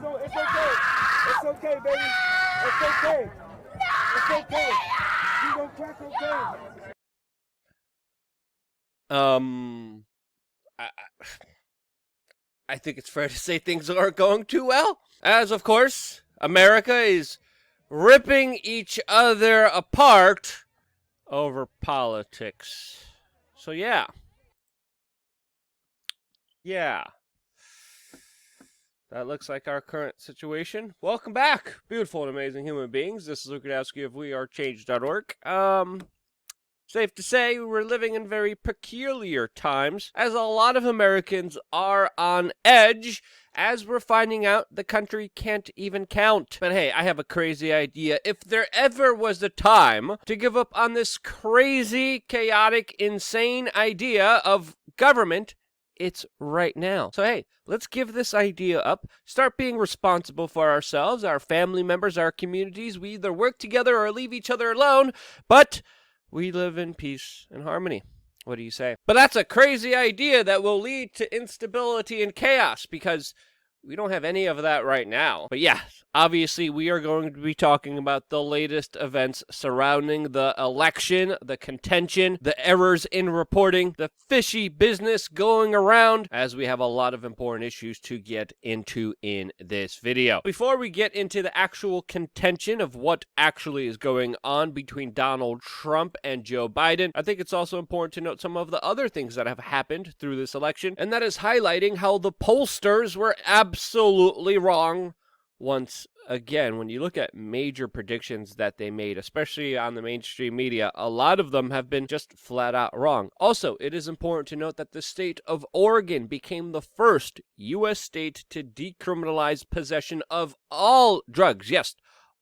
It's okay. It's okay, baby. It's okay. It's okay. You don't crack cocaine. I think it's fair to say things aren't going too well. As, of course, America is ripping each other apart over politics. So, yeah. That looks like our current situation. Welcome back, beautiful and amazing human beings. This is Luke Radowski of WeAreChange.org. Safe to say we're living in very peculiar times, as a lot of Americans are on edge, as we're finding out the country can't even count. But hey, I have a crazy idea. If there ever was a time to give up on this crazy, chaotic, insane idea of government, it's right now. So hey, let's give this idea up, start being responsible for ourselves, our family members, our communities. We either work together or leave each other alone, but we live in peace and harmony. What do you say? But that's a crazy idea that will lead to instability and chaos, because we don't have any of that right now. But yeah, obviously we are going to be talking about the latest events surrounding the election, the contention, the errors in reporting, the fishy business going around, as we have a lot of important issues to get into in this video. Before we get into the actual contention of what actually is going on between Donald Trump and Joe Biden, I think it's also important to note some of the other things that have happened through this election, and that is highlighting how the pollsters were absolutely wrong once again. When you look at major predictions that they made, especially on the mainstream media, a lot of them have been just flat out wrong. Also, it is important to note that the state of Oregon became the first U.S. state to decriminalize possession of all drugs. Yes,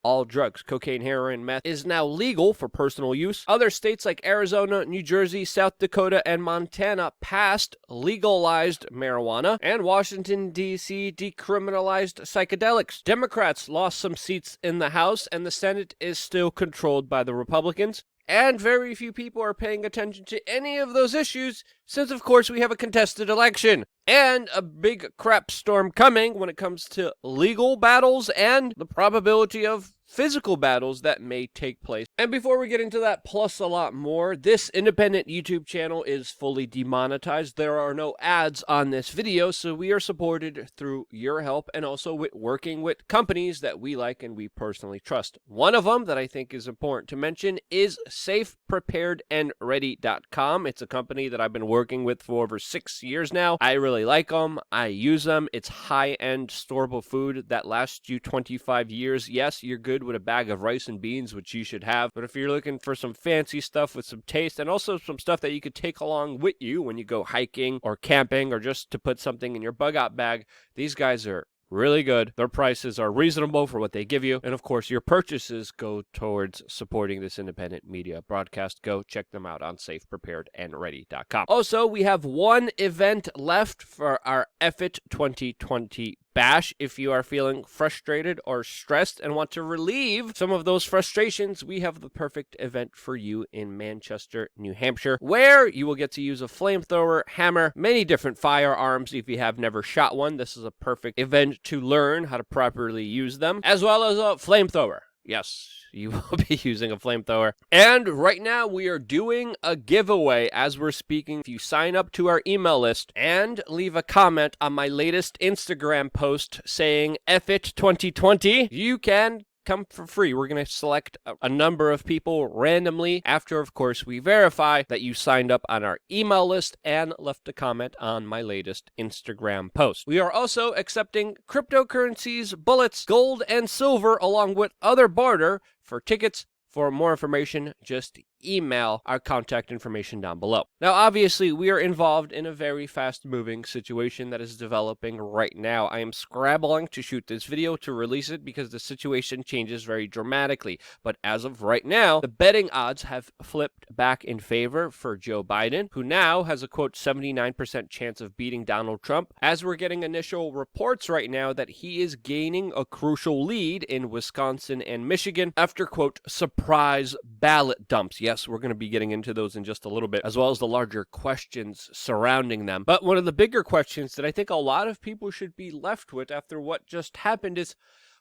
all drugs. Cocaine, heroin, meth is now legal for personal use. Other states like Arizona, New Jersey, South Dakota, and Montana passed legalized marijuana, and Washington, D.C. decriminalized psychedelics. Democrats lost some seats in the House, and the Senate is still controlled by the Republicans. And very few people are paying attention to any of those issues, since of course we have a contested election and a big crap storm coming when it comes to legal battles and the probability of physical battles that may take place. And before we get into that, plus a lot more, this independent YouTube channel is fully demonetized. There are no ads on this video, so we are supported through your help and also with working with companies that we like and we personally trust. One of them that I think is important to mention is SafePreparedAndReady.com. It's a company that I've been working with for over 6 years now. I really like them. I use them. It's high-end storable food that lasts you 25 years. Yes, you're good with a bag of rice and beans, which you should have. But if you're looking for some fancy stuff with some taste and also some stuff that you could take along with you when you go hiking or camping or just to put something in your bug out bag, these guys are really good. Their prices are reasonable for what they give you. And of course, your purchases go towards supporting this independent media broadcast. Go check them out on SafePreparedAndReady.com. Also, we have one event left for our EFIT 2020 Bash. If you are feeling frustrated or stressed and want to relieve some of those frustrations, we have the perfect event for you in Manchester, New Hampshire, where you will get to use a flamethrower, hammer, many different firearms. If you have never shot one, this is a perfect event to learn how to properly use them, as well as a flamethrower. Yes, you will be using a flamethrower. And right now we are doing a giveaway as we're speaking. If you sign up to our email list and leave a comment on my latest Instagram post saying EFIT 2020, you can come for free. We're going to select a number of people randomly after, of course, we verify that you signed up on our email list and left a comment on my latest Instagram post. We are also accepting cryptocurrencies, bullets, gold, and silver, along with other barter for tickets. For more information, just email our contact information down below. Now, obviously, we are involved in a very fast-moving situation that is developing right now. I am scrambling to shoot this video to release it because the situation changes very dramatically. But as of right now, the betting odds have flipped back in favor for Joe Biden, who now has a, quote, 79% chance of beating Donald Trump, as we're getting initial reports right now that he is gaining a crucial lead in Wisconsin and Michigan after, quote, surprise ballot dumps. Yes, we're going to be getting into those in just a little bit, as well as the larger questions surrounding them. But one of the bigger questions that I think a lot of people should be left with after what just happened is,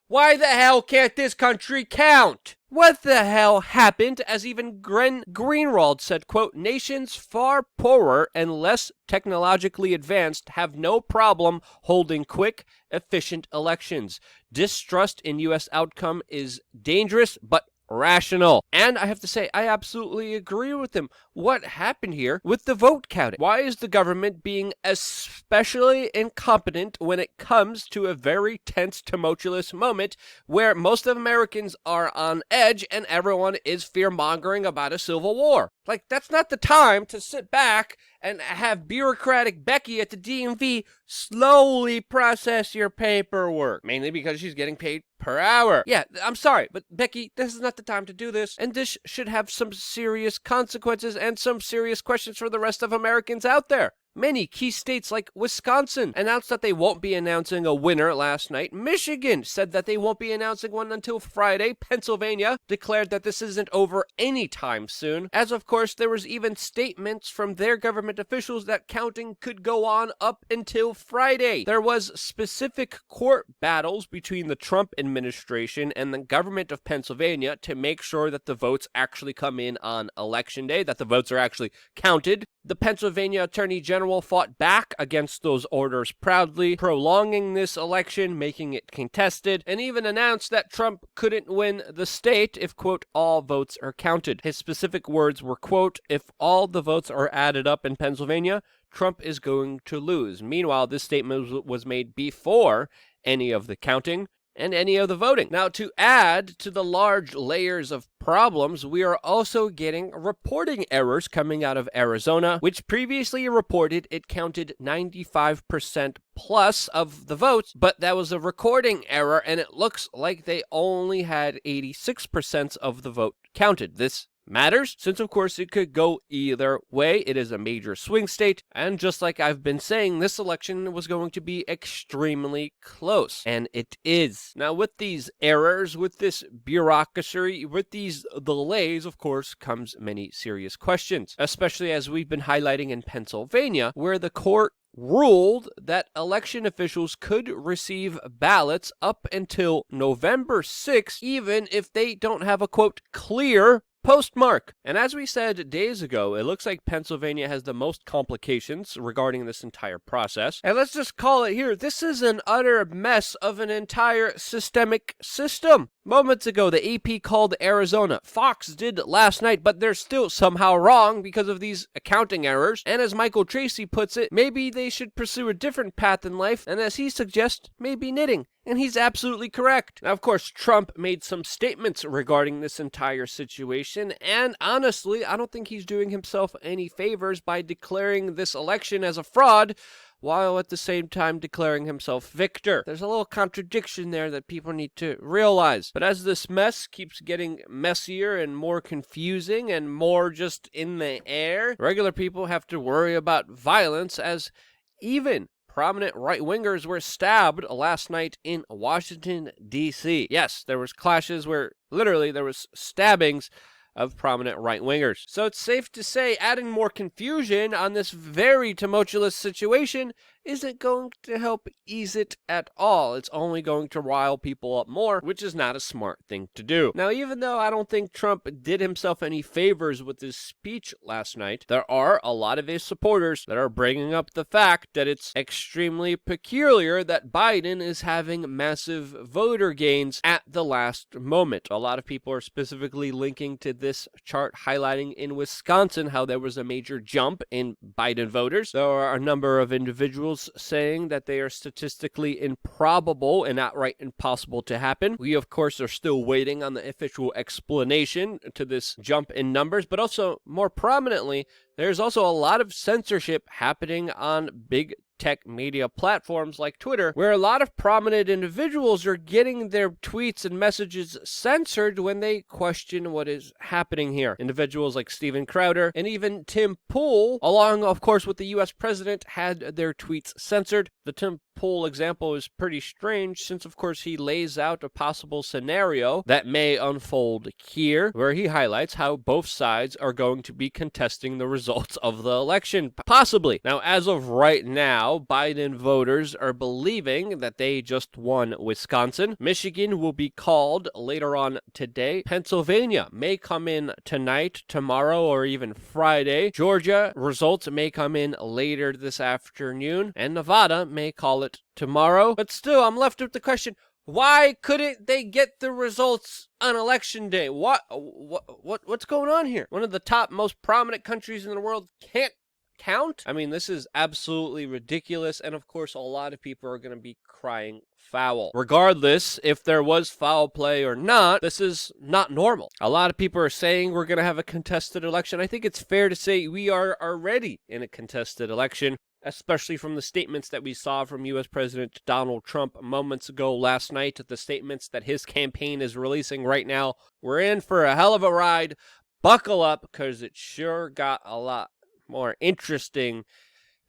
why the hell can't this country count? What the hell happened? As even Glenn Greenwald said, quote, nations far poorer and less technologically advanced have no problem holding quick, efficient elections. Distrust in U.S. outcome is dangerous, but rational. And I have to say, I absolutely agree with him. What happened here with the vote counting? Why is the government being especially incompetent when it comes to a very tense, tumultuous moment where most of Americans are on edge and everyone is fear-mongering about a civil war? Like, that's not the time to sit back and have bureaucratic Becky at the DMV slowly process your paperwork. Mainly because she's getting paid per hour. Yeah, I'm sorry, but Becky, this is not the time to do this. And this should have some serious consequences and some serious questions for the rest of Americans out there. Many key states like Wisconsin announced that they won't be announcing a winner last night. Michigan said that they won't be announcing one until Friday. Pennsylvania declared that this isn't over anytime soon. As of course, there was even statements from their government officials that counting could go on up until Friday. There was specific court battles between the Trump administration and the government of Pennsylvania to make sure that the votes actually come in on election day, that the votes are actually counted. The Pennsylvania Attorney General fought back against those orders proudly, prolonging this election, making it contested, and even announced that Trump couldn't win the state if, quote, all votes are counted. His specific words were, quote, if all the votes are added up in Pennsylvania, Trump is going to lose. Meanwhile, this statement was made before any of the counting and any of the voting. Now, to add to the large layers of problems, we are also getting reporting errors coming out of Arizona, which previously reported it counted 95% plus of the votes, but that was a recording error, and it looks like they only had 86% of the vote counted. This matters, since of course it could go either way. It is a major swing state, and just like I've been saying, this election was going to be extremely close, and it is. Now, with these errors, with this bureaucracy, with these delays, of course, comes many serious questions, especially as we've been highlighting in Pennsylvania, where the court ruled that election officials could receive ballots up until November 6th, even if they don't have a, quote, clear postmark. And as we said days ago, it looks like Pennsylvania has the most complications regarding this entire process. And let's just call it here. This is an utter mess of an entire systemic system. Moments ago, the AP called Arizona. Fox did last night, but they're still somehow wrong because of these accounting errors. And as Michael Tracy puts it, maybe they should pursue a different path in life, and as he suggests, maybe knitting. And he's absolutely correct. Now, of course, Trump made some statements regarding this entire situation, and honestly, I don't think he's doing himself any favors by declaring this election as a fraud, while at the same time declaring himself victor. There's a little contradiction there that people need to realize. But as this mess keeps getting messier and more confusing and more just in the air, regular people have to worry about violence, as even prominent right-wingers were stabbed last night in Washington, D.C. Yes, there was clashes where literally there was stabbings of prominent right-wingers. So it's safe to say adding more confusion on this very tumultuous situation isn't going to help ease it at all. It's only going to rile people up more, which is not a smart thing to do. Now, even though I don't think Trump did himself any favors with his speech last night, there are a lot of his supporters that are bringing up the fact that it's extremely peculiar that Biden is having massive voter gains at the last moment. A lot of people are specifically linking to this chart highlighting in Wisconsin how there was a major jump in Biden voters. There are a number of individuals saying that they are statistically improbable and outright impossible to happen. We, of course, are still waiting on the official explanation to this jump in numbers, but also, more prominently, there's also a lot of censorship happening on big tech media platforms like Twitter, where a lot of prominent individuals are getting their tweets and messages censored when they question what is happening here. Individuals like Steven Crowder and even Tim Pool, along, of course, with the U.S. president, had their tweets censored. The Tim poll example is pretty strange since, of course, he lays out a possible scenario that may unfold here, where he highlights how both sides are going to be contesting the results of the election, possibly. Now, as of right now, Biden voters are believing that they just won Wisconsin. Michigan will be called later on today. Pennsylvania may come in tonight, tomorrow, or even Friday. Georgia results may come in later this afternoon, and Nevada may call it tomorrow. But still, I'm left with the question, why couldn't they get the results on election day? What's going on here? One of the top most prominent countries in the world can't count? I mean, this is absolutely ridiculous, and of course, a lot of people are going to be crying foul. Regardless, if there was foul play or not, this is not normal. A lot of people are saying we're going to have a contested election. I think it's fair to say we are already in a contested election, especially from the statements that we saw from U.S. President Donald Trump moments ago last night, the statements that his campaign is releasing right now. We're in for a hell of a ride. Buckle up, because it sure got a lot more interesting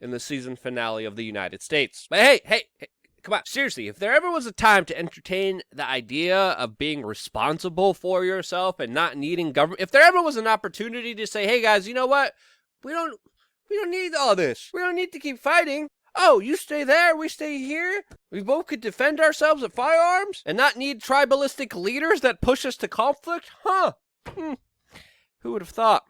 in the season finale of the United States. But hey, come on. Seriously, if there ever was a time to entertain the idea of being responsible for yourself and not needing government, if there ever was an opportunity to say, hey guys, you know what? We don't need all this. We don't need to keep fighting. Oh, you stay there, we stay here. We both could defend ourselves with firearms and not need tribalistic leaders that push us to conflict? Huh. Who would have thought?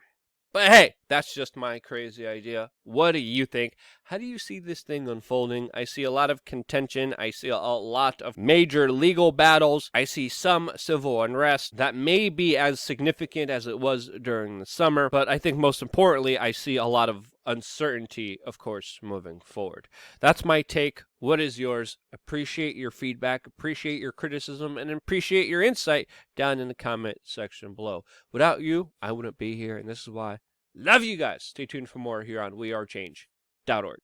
But hey, that's just my crazy idea. What do you think? How do you see this thing unfolding? I see a lot of contention. I see a lot of major legal battles. I see some civil unrest that may be as significant as it was during the summer. But I think most importantly, I see a lot of uncertainty, of course, moving forward. That's my take. What is yours? Appreciate your feedback, appreciate your criticism, and appreciate your insight down in the comment section below. Without you, I wouldn't be here, and this is why. Love you guys. Stay tuned for more here on WeAreChange.org.